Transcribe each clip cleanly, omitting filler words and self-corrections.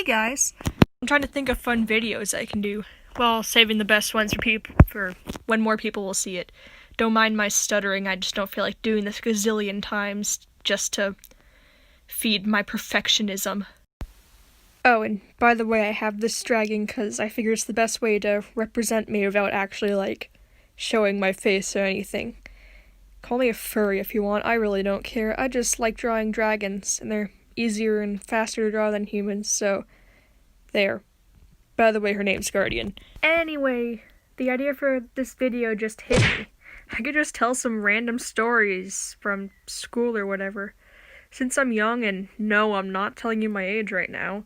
guys, I'm trying to think of fun videos I can do, while saving the best ones for when more people will see it. Don't mind my stuttering, I just don't feel like doing this gazillion times just to feed my perfectionism. Oh, and by the way, I have this dragging because I figure it's the best way to represent me without actually, showing my face or anything. Call me a furry if you want, I really don't care. I just like drawing dragons, and they're easier and faster to draw than humans, so there. By the way, her name's Guardian. Anyway, the idea for this video just hit me. I could just tell some random stories from school or whatever. Since I'm young, and no, I'm not telling you my age right now,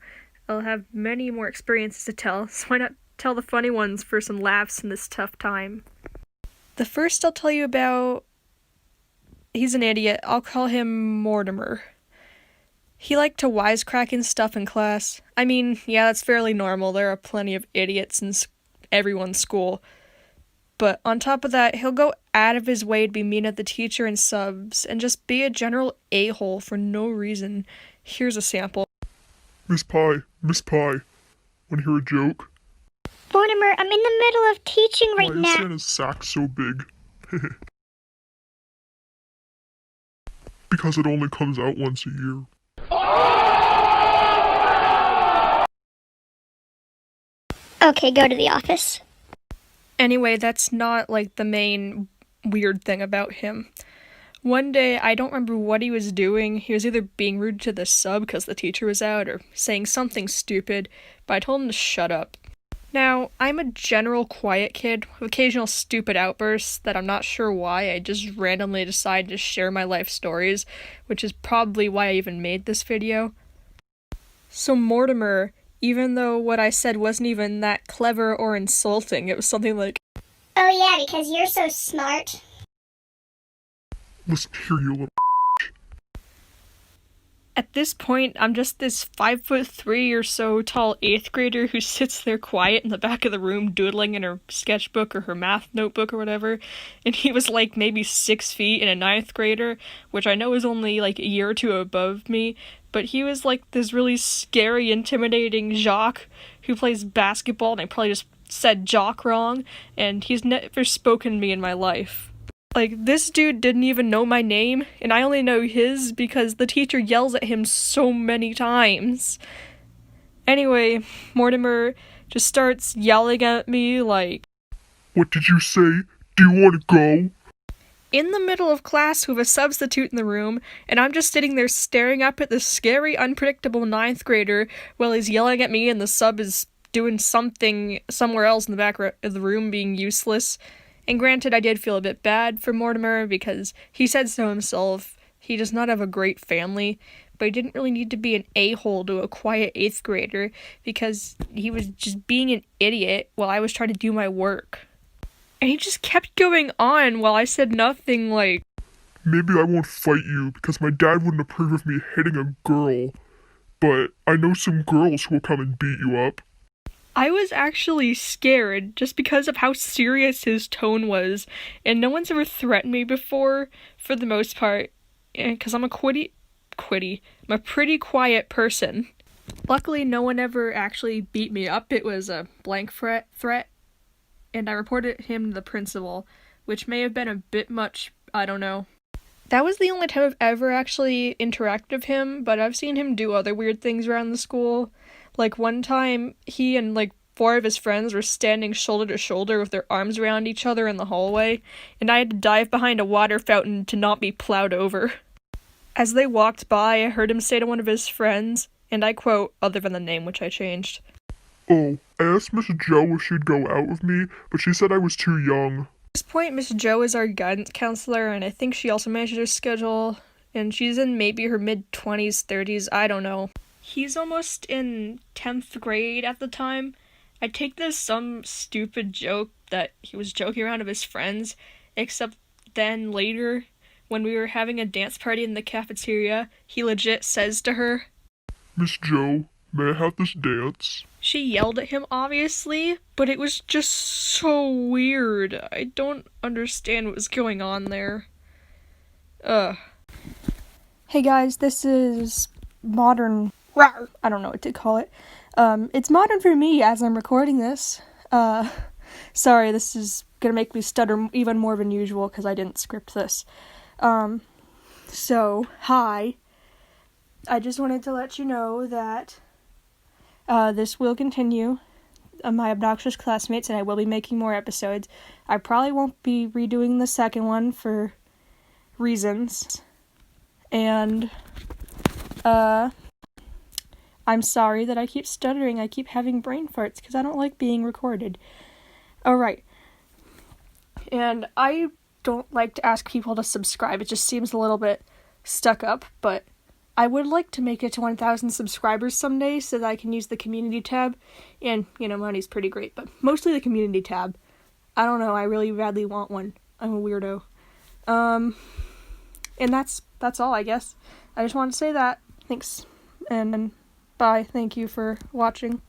I'll have many more experiences to tell, so why not tell the funny ones for some laughs in this tough time? The first I'll tell you about, he's an idiot. I'll call him Mortimer. He liked to wisecrack and stuff in class. I mean, yeah, that's fairly normal. There are plenty of idiots in everyone's school. But on top of that, he'll go out of his way to be mean at the teacher and subs, and just be a general a-hole for no reason. Here's a sample. Miss Pie, wanna hear a joke? Mortimer, I'm in the middle of teaching right now. Why is Santa's sack so big? Because it only comes out once a year. Okay, go to the office. Anyway, that's not, the main weird thing about him. One day, I don't remember what he was doing. He was either being rude to the sub because the teacher was out, or saying something stupid, but I told him to shut up. Now, I'm a general quiet kid with occasional stupid outbursts that I'm not sure why. I just randomly decided to share my life stories, which is probably why I even made this video. So Mortimer, even though what I said wasn't even that clever or insulting, it was something like, "Oh yeah, because you're so smart." Listen here, you little At this point, I'm just this 5'3" or so tall 8th grader who sits there quiet in the back of the room doodling in her sketchbook or her math notebook or whatever, and he was maybe 6 feet and a 9th grader, which I know is only a year or two above me, but he was this really scary, intimidating jock who plays basketball, and I probably just said jock wrong, and he's never spoken to me in my life. This dude didn't even know my name, and I only know his because the teacher yells at him so many times. Anyway, Mortimer just starts yelling at me "What did you say? Do you want to go?" in the middle of class with a substitute in the room, and I'm just sitting there staring up at this scary, unpredictable 9th grader while he's yelling at me and the sub is doing something somewhere else in the back of the room being useless. And granted, I did feel a bit bad for Mortimer because he said so himself. He does not have a great family, but he didn't really need to be an a-hole to a quiet 8th grader because he was just being an idiot while I was trying to do my work. And he just kept going on while I said nothing "Maybe I won't fight you because my dad wouldn't approve of me hitting a girl, but I know some girls who will come and beat you up." I was actually scared just because of how serious his tone was, and no one's ever threatened me before, for the most part, because I'm I'm a pretty quiet person. Luckily, no one ever actually beat me up. It was a blank threat, and I reported him to the principal, which may have been a bit much, I don't know. That was the only time I've ever actually interacted with him, but I've seen him do other weird things around the school. One time, he and 4 of his friends were standing shoulder to shoulder with their arms around each other in the hallway, and I had to dive behind a water fountain to not be plowed over. As they walked by, I heard him say to one of his friends, and I quote, other than the name which I changed, "Oh, I asked Miss Joe if she'd go out with me, but she said I was too young." At this point, Miss Joe is our guidance counselor, and I think she also manages her schedule, and she's in maybe her mid-20s, 30s, I don't know. He's almost in 10th grade at the time. I take this some stupid joke that he was joking around with his friends, except then later, when we were having a dance party in the cafeteria, he legit says to her, "Miss Joe, may I have this dance?" She yelled at him, obviously, but it was just so weird. I don't understand what was going on there. Hey guys, this is modern I don't know what to call it. It's modern for me as I'm recording this. Sorry, this is gonna make me stutter even more than usual because I didn't script this. So, hi. I just wanted to let you know that this will continue. My Obnoxious Classmates, and I will be making more episodes. I probably won't be redoing the second one for reasons. And, I'm sorry that I keep stuttering. I keep having brain farts because I don't like being recorded. Alright. And I don't like to ask people to subscribe. It just seems a little bit stuck up, but I would like to make it to 1,000 subscribers someday so that I can use the community tab. And, money's pretty great, but mostly the community tab. I don't know, I really badly want one. I'm a weirdo. And that's all, I guess. I just wanted to say that. Thanks. And bye. Thank you for watching.